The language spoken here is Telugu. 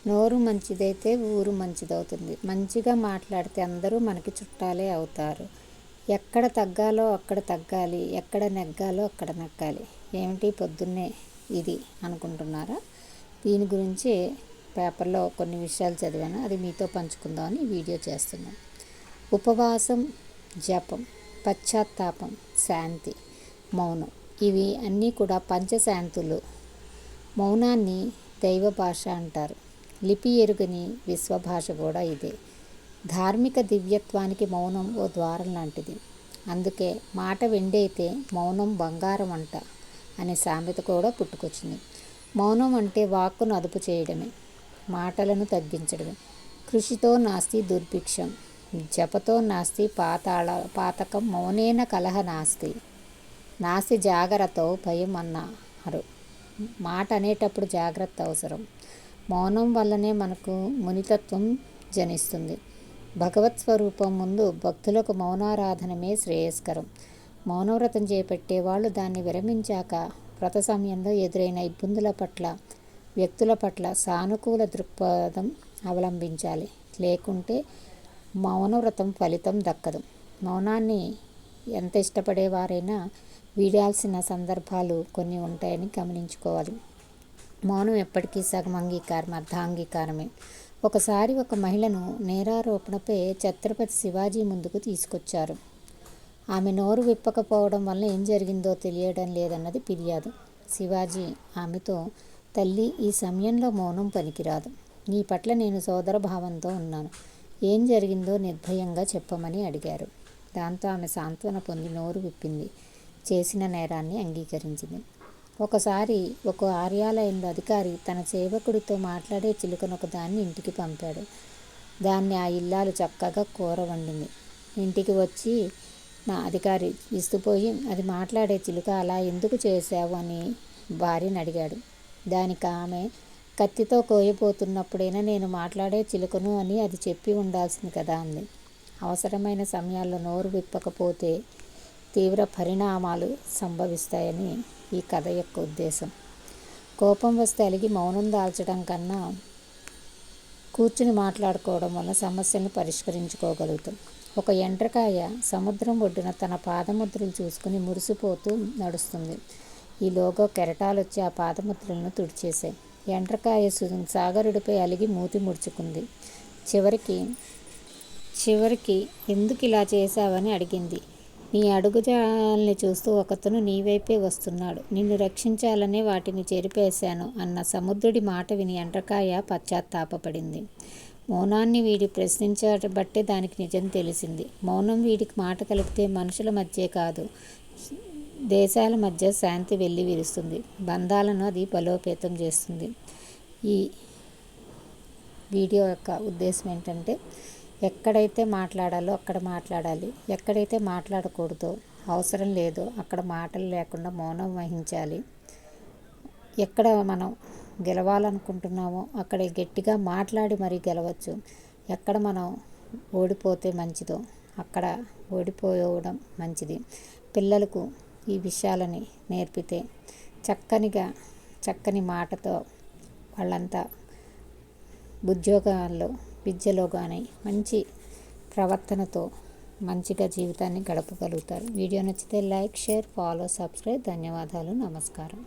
నోరు మంచిదైతే ఊరు మంచిదవుతుంది. మంచిగా మాట్లాడితే అందరూ మనకి చుట్టాలే అవుతారు. ఎక్కడ తగ్గాలో అక్కడ తగ్గాలి, ఎక్కడ నెగ్గాలో అక్కడ నెగ్గాలి. ఏమిటి పొద్దున్నే ఇది అనుకుంటున్నారా? దీని గురించి పేపర్లో కొన్ని విషయాలు చదివాను, అది మీతో పంచుకుందామని వీడియో చేస్తున్నాను. ఉపవాసం, జపం, పశ్చాత్తాపం, శాంతి, మౌనం, ఇవి అన్నీ కూడా పంచశాంతులు. మౌనాన్ని దైవ భాష అంటారు. లిపి ఎరుగని విశ్వభాష కూడా ఇదే. ధార్మిక దివ్యత్వానికి మౌనం ఓ ద్వారం లాంటిది. అందుకే మాట వెండైతే మౌనం బంగారం అంట అనే సామెత కూడా పుట్టుకొచ్చింది. మౌనం అంటే వాక్కును అదుపు చేయడమే, మాటలను తగ్గించడమే. కృషితో నాస్తి దుర్భిక్షం, జపతో నాస్తి పాతకం, మౌనేన కలహ నాస్తి, నాస్తి జాగ్రత్త భయం అన్నారు. మాట అనేటప్పుడు జాగ్రత్త అవసరం. మౌనం వల్లనే మనకు మునితత్వం జనిస్తుంది. భగవత్ స్వరూపం ముందు భక్తులకు మౌనారాధనమే శ్రేయస్కరం. మౌనవ్రతం చేపట్టే వాళ్ళు దాన్ని విరమించాక వ్రత సమయంలో ఎదురైన ఇబ్బందుల పట్ల, వ్యక్తుల పట్ల సానుకూల దృక్పథం అవలంబించాలి. లేకుంటే మౌనవ్రతం ఫలితం దక్కదు. మౌనాన్ని ఎంత ఇష్టపడేవారైనా వీడాల్సిన సందర్భాలు కొన్ని ఉంటాయని గమనించుకోవాలి. మౌనం ఎప్పటికీ సగం అంగీకారం, అర్ధాంగీకారమే. ఒకసారి ఒక మహిళను నేరారోపణపై ఛత్రపతి శివాజీ ముందుకు తీసుకొచ్చారు. ఆమె నోరు విప్పకపోవడం వల్ల ఏం జరిగిందో తెలియడం లేదన్నది ఫిర్యాదు. శివాజీ ఆమెతో, తల్లి, ఈ సమయంలో మౌనం పనికిరాదు. నీ పట్ల నేను సోదరభావంతో ఉన్నాను. ఏం జరిగిందో నిర్భయంగా చెప్పమని అడిగారు. దాంతో ఆమె సాంత్వన పొంది నోరు విప్పింది. చేసిన నేరాన్ని అంగీకరించింది. ఒకసారి ఒక కార్యాలయంలో అధికారి తన సేవకుడితో మాట్లాడే చిలుకనొక దాన్ని ఇంటికి పంపాడు. దాన్ని ఆ ఇల్లాలు చక్కగా కూర వండింది. ఇంటికి వచ్చి నా అధికారి విస్తుపోయి, అది మాట్లాడే చిలుక, అలా ఎందుకు చేశావు అని భార్యను అడిగాడు. దానికి ఆమె, కత్తితో కోయబోతున్నప్పుడైనా నేను మాట్లాడే చిలుకను అని అది చెప్పి ఉండాల్సింది కదా అంది. అవసరమైన సమయాల్లో నోరు విప్పకపోతే తీవ్ర పరిణామాలు సంభవిస్తాయని ఈ కథ యొక్క ఉద్దేశం. కోపం వస్తే అలిగి మౌనం దాల్చడం కన్నా కూర్చుని మాట్లాడుకోవడం వల్ల సమస్యలను పరిష్కరించుకోగలుగుతాం. ఒక ఎండ్రకాయ సముద్రం ఒడ్డున తన పాదముద్రలు చూసుకుని మురిసిపోతూ నడుస్తుంది. ఈలోగా కెరటాలు వచ్చి ఆ పాదముద్రలను తుడిచేశాయి. ఎండ్రకాయ సాగరుడిపై అలిగి మూతి ముడుచుకుంది. చివరికి ఎందుకు ఇలా చేశావని అడిగింది. నీ అడుగుజాలని చూస్తూ ఒకతను నీ వైపే వస్తున్నాడు. నిన్ను రక్షించాలనే వాటిని చెరిపేశాను అన్న సముద్రుడి మాట విని ఎండ్రకాయ పశ్చాత్తాపపడింది. మౌనాన్ని వీడి ప్రశ్నించబట్టే దానికి నిజం తెలిసింది. మౌనం వీడికి మాట కలిపితే మనుషుల మధ్యే కాదు, దేశాల మధ్య శాంతి వెల్లి విరుస్తుంది. బంధాలను అది బలోపేతం చేస్తుంది. ఈ వీడియో యొక్క ఉద్దేశం ఏంటంటే, ఎక్కడైతే మాట్లాడాలో అక్కడ మాట్లాడాలి, ఎక్కడైతే మాట్లాడకూడదో, అవసరం లేదో అక్కడ మాటలు లేకుండా మౌనం వహించాలి. ఎక్కడ మనం గెలవాలనుకుంటున్నామో అక్కడ గట్టిగా మాట్లాడి మరీ గెలవచ్చు. ఎక్కడ మనం ఓడిపోతే మంచిదో అక్కడ ఓడిపోవడం మంచిది. పిల్లలకు ఈ విషయాలని నేర్పితే చక్కని మాటతో వాళ్ళంతా ఉద్యోగాల్లో, విద్యలో కానీ మంచి ప్రవర్తనతో మంచిగా జీవితాన్ని గడపగలుగుతారు. వీడియో నచ్చితే లైక్, షేర్, ఫాలో, సబ్స్క్రైబ్. ధన్యవాదాలు. నమస్కారం.